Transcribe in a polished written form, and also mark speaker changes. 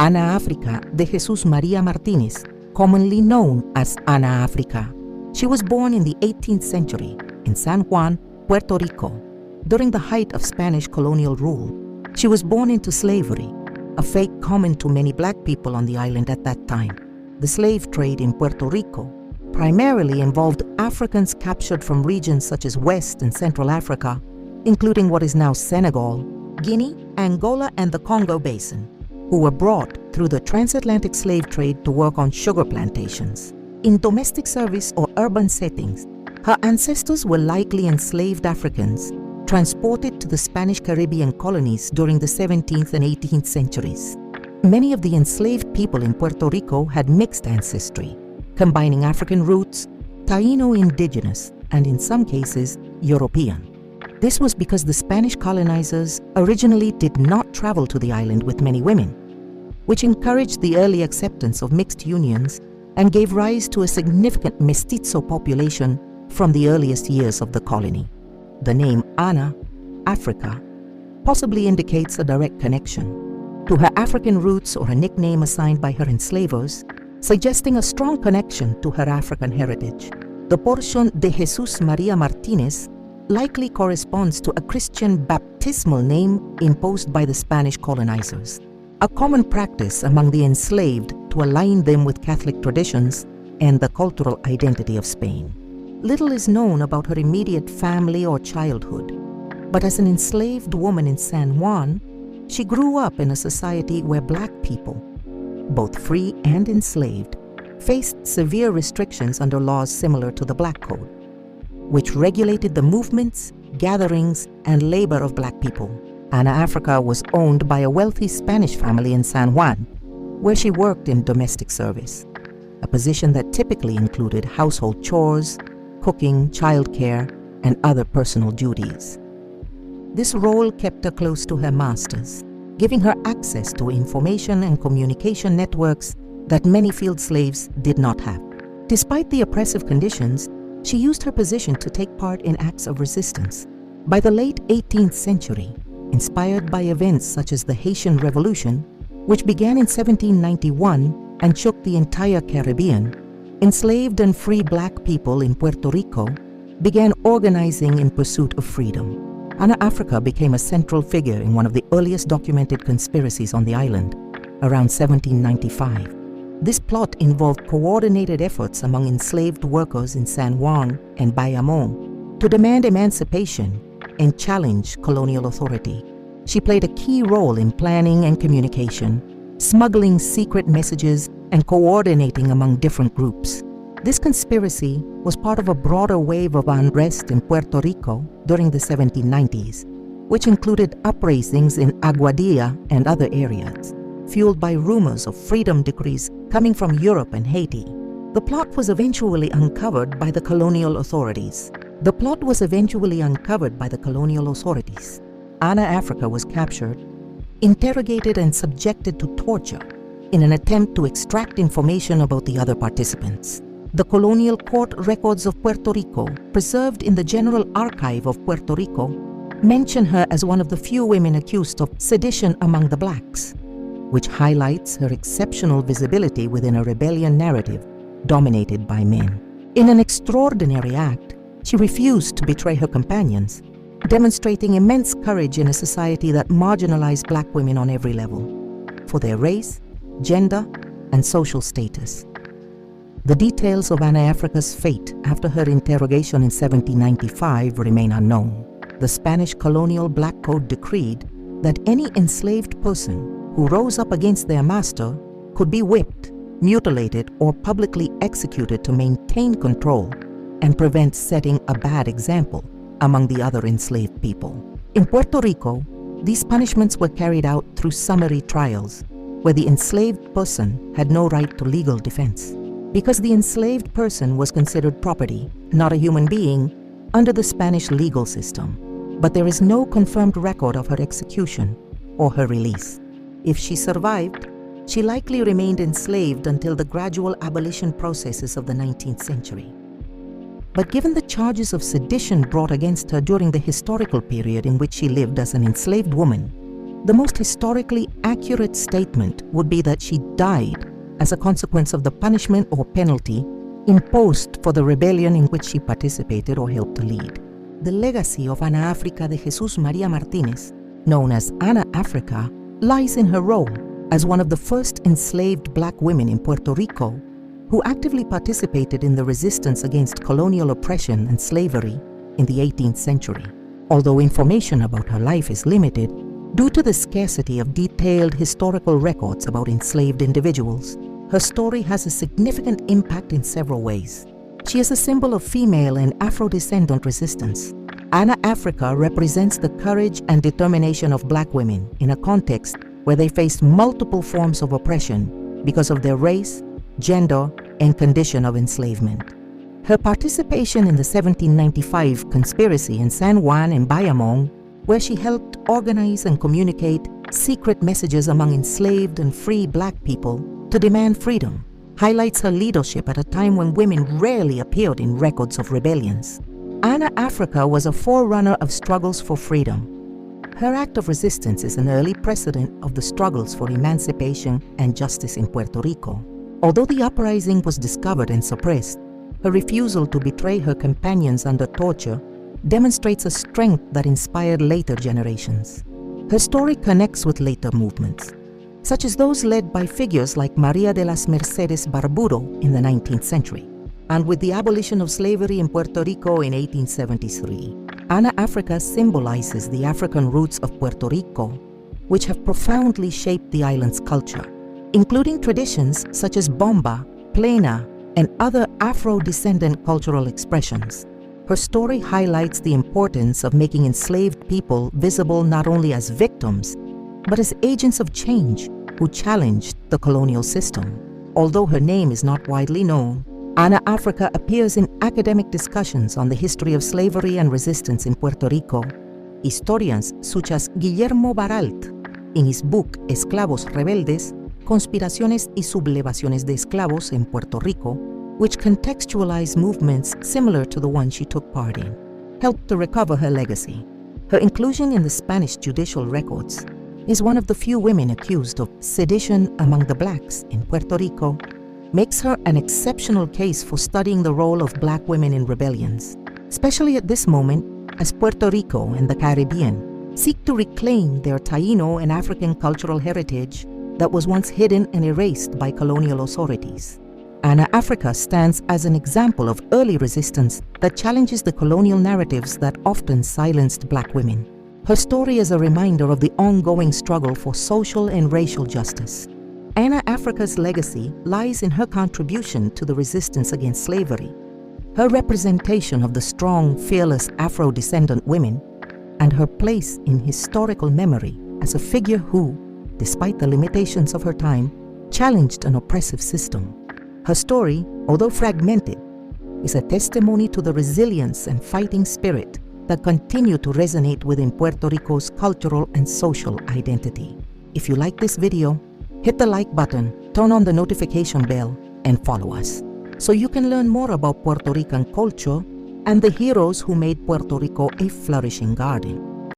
Speaker 1: Ana Africa de Jesús María Martínez, commonly known as Ana Africa. She was born in the 18th century in San Juan, Puerto Rico, during the height of Spanish colonial rule. She was born into slavery, a fate common to many black people on the island at that time. The slave trade in Puerto Rico primarily involved Africans captured from regions such as West and Central Africa, including what is now Senegal, Guinea, Angola, and the Congo Basin, who were brought through the transatlantic slave trade to work on sugar plantations. In domestic service or urban settings, her ancestors were likely enslaved Africans transported to the Spanish Caribbean colonies during the 17th and 18th centuries. Many of the enslaved people in Puerto Rico had mixed ancestry, combining African roots, Taino indigenous, and in some cases, European. This was because the Spanish colonizers originally did not travel to the island with many women, which encouraged the early acceptance of mixed unions and gave rise to a significant mestizo population from the earliest years of the colony. The name Ana Africa possibly indicates a direct connection to her African roots or a nickname assigned by her enslavers, suggesting a strong connection to her African heritage. The portion de Jesús María Martínez likely corresponds to a Christian baptismal name imposed by the Spanish colonizers, a common practice among the enslaved to align them with Catholic traditions and the cultural identity of Spain. Little is known about her immediate family or childhood, but as an enslaved woman in San Juan, she grew up in a society where black people, both free and enslaved, faced severe restrictions under laws similar to the Black Code, which regulated the movements, gatherings, and labor of black people. Ana Africa was owned by a wealthy Spanish family in San Juan, where she worked in domestic service, a position that typically included household chores, cooking, childcare, and other personal duties. This role kept her close to her masters, giving her access to information and communication networks that many field slaves did not have. Despite the oppressive conditions, she used her position to take part in acts of resistance. By the late 18th century, inspired by events such as the Haitian Revolution, which began in 1791 and shook the entire Caribbean, enslaved and free black people in Puerto Rico began organizing in pursuit of freedom. Ana Africa became a central figure in one of the earliest documented conspiracies on the island, around 1795. This plot involved coordinated efforts among enslaved workers in San Juan and Bayamón to demand emancipation and challenge colonial authority. She played a key role in planning and communication, smuggling secret messages, and coordinating among different groups. This conspiracy was part of a broader wave of unrest in Puerto Rico during the 1790s, which included uprisings in Aguadilla and other areas, fueled by rumors of freedom decrees coming from Europe and Haiti. The plot was eventually uncovered by the colonial authorities. Ana Africa was captured, interrogated, and subjected to torture in an attempt to extract information about the other participants. The colonial court records of Puerto Rico, preserved in the General Archive of Puerto Rico, mention her as one of the few women accused of sedition among the blacks, which highlights her exceptional visibility within a rebellion narrative dominated by men. In an extraordinary act, she refused to betray her companions, demonstrating immense courage in a society that marginalized black women on every level, for their race, gender, and social status. The details of Ana Africa's fate after her interrogation in 1795 remain unknown. The Spanish colonial Black Code decreed that any enslaved person who rose up against their master could be whipped, mutilated, or publicly executed to maintain control and prevent setting a bad example among the other enslaved people. In Puerto Rico, these punishments were carried out through summary trials, where the enslaved person had no right to legal defense. Because the enslaved person was considered property, not a human being, under the Spanish legal system, but there is no confirmed record of her execution or her release. If she survived, she likely remained enslaved until the gradual abolition processes of the 19th century. But given the charges of sedition brought against her during the historical period in which she lived as an enslaved woman, The most historically accurate statement would be that she died as a consequence of the punishment or penalty imposed for the rebellion in which she participated or helped to lead. The legacy of Ana Africa de Jesús María Martínez, known as Ana Africa, lies in her role as one of the first enslaved black women in Puerto Rico who actively participated in the resistance against colonial oppression and slavery in the 18th century. Although information about her life is limited, due to the scarcity of detailed historical records about enslaved individuals, her story has a significant impact in several ways. She is a symbol of female and Afro-descendant resistance. Ana Africa represents the courage and determination of black women in a context where they faced multiple forms of oppression because of their race, gender, and condition of enslavement. Her participation in the 1795 conspiracy in San Juan and Bayamón, where she helped organize and communicate secret messages among enslaved and free black people to demand freedom, highlights her leadership at a time when women rarely appeared in records of rebellions. Ana Africa was a forerunner of struggles for freedom. Her act of resistance is an early precedent of the struggles for emancipation and justice in Puerto Rico. Although the uprising was discovered and suppressed, her refusal to betray her companions under torture demonstrates a strength that inspired later generations. Her story connects with later movements, such as those led by figures like María de las Mercedes Barburo in the 19th century, and with the abolition of slavery in Puerto Rico in 1873. Ana Africa symbolizes the African roots of Puerto Rico, which have profoundly shaped the island's culture, including traditions such as bomba, plena, and other Afro-descendant cultural expressions. Her story highlights the importance of making enslaved people visible not only as victims, but as agents of change who challenged the colonial system. Although her name is not widely known, Ana Africa appears in academic discussions on the history of slavery and resistance in Puerto Rico. Historians such as Guillermo Baralt, in his book Esclavos Rebeldes, Conspiraciones y Sublevaciones de Esclavos en Puerto Rico, which contextualize movements similar to the one she took part in, helped to recover her legacy. Her inclusion in the Spanish judicial records is one of the few women accused of sedition among the blacks in Puerto Rico, makes her an exceptional case for studying the role of black women in rebellions, especially at this moment as Puerto Rico and the Caribbean seek to reclaim their Taíno and African cultural heritage that was once hidden and erased by colonial authorities. Ana Africa stands as an example of early resistance that challenges the colonial narratives that often silenced black women. Her story is a reminder of the ongoing struggle for social and racial justice. Ana Africa's legacy lies in her contribution to the resistance against slavery, her representation of the strong, fearless Afro-descendant women, and her place in historical memory as a figure who, despite the limitations of her time, challenged an oppressive system. Her story, although fragmented, is a testimony to the resilience and fighting spirit that continue to resonate within Puerto Rico's cultural and social identity. If you like this video, hit the like button, turn on the notification bell, and follow us, so you can learn more about Puerto Rican culture and the heroes who made Puerto Rico a flourishing garden.